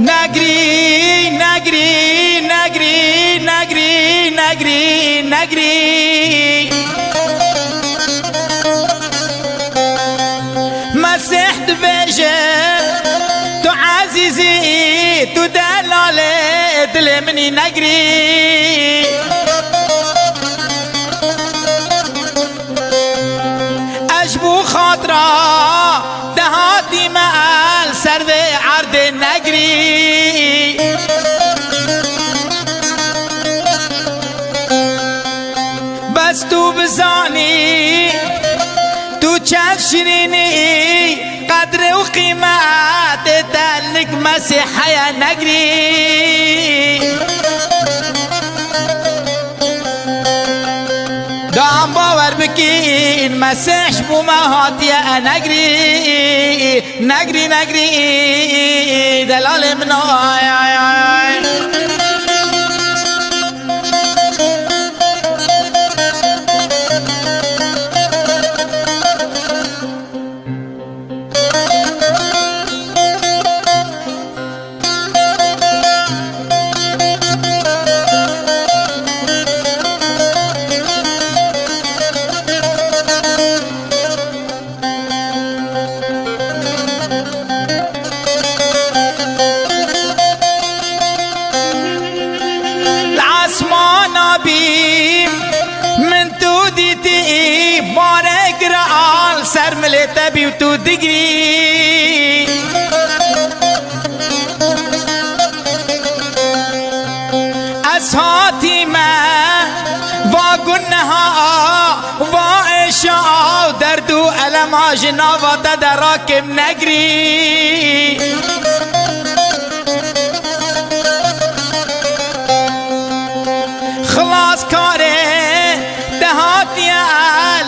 نگری نگری نگری نگری نگری نگری مسیح دبیجه تو عزیزی تو دلال دل منی نگری اشبو خاطرا دهاتی مال سر و عرض نگری بس تو بزانی تو چند شیرینی قدر و قیمت تلک مسیحی نگری دام باور بکین مسیحش بو مهاتی نگری نگری نگری دلال من آی آی آی سر ملتا بی و تو دگری از هاتی من و گنها و اشعا درد و علم آجنا و تدراکم نگری خلاص کاره دهاتی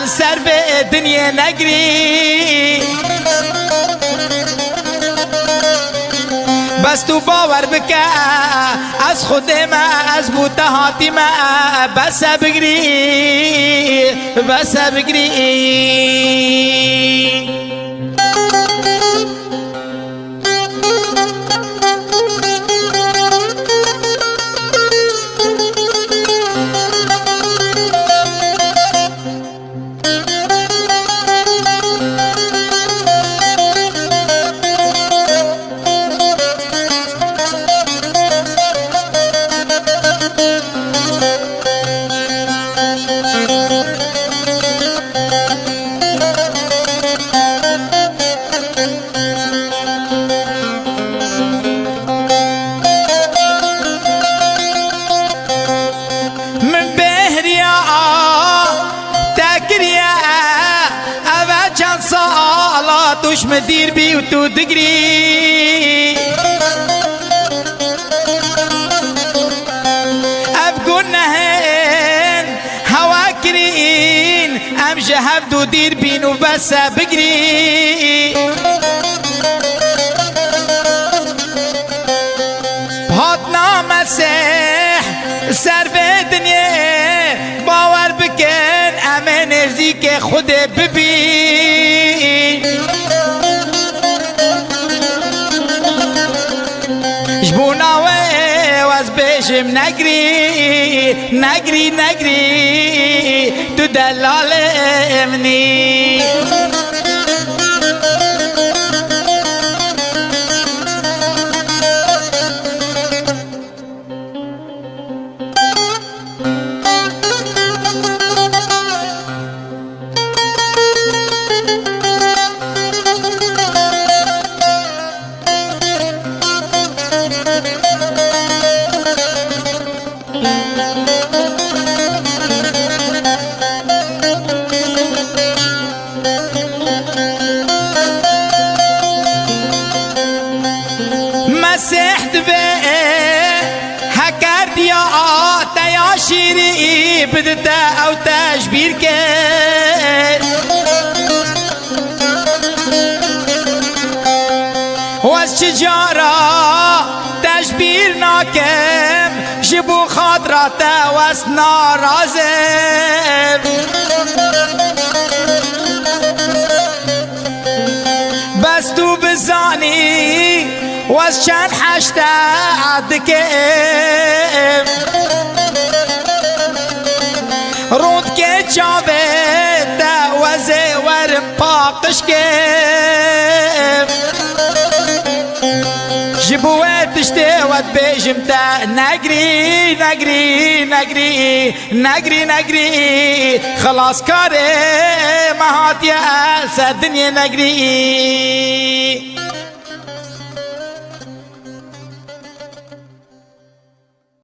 سر به دنیا نگری بس تو باور بکه از خود ما از بوتهاتی ما بس بگری بس بگری توش مدیر بی و تو دگری اب گنهن هوا کرین ام جهب دو دیر بین و بس بگری بهات نامسیح سر به دنیا باور بکن امن ارزی که خود ببین جبوناوه واز بیشم نگری نگری نگری تو دلال امنی شيري بدتا او تشبير كان والشجارة تشبير ناكم جبو خاطرة واسنا رازم بس تو بزاني واسشان حشتا عدكم رود که چاوه تا وزه ورم پاقش کم جبوه تشته ود بیجم تا نگری نگری نگری نگری نگری خلاص کاره مهات یا سر دنیا نگری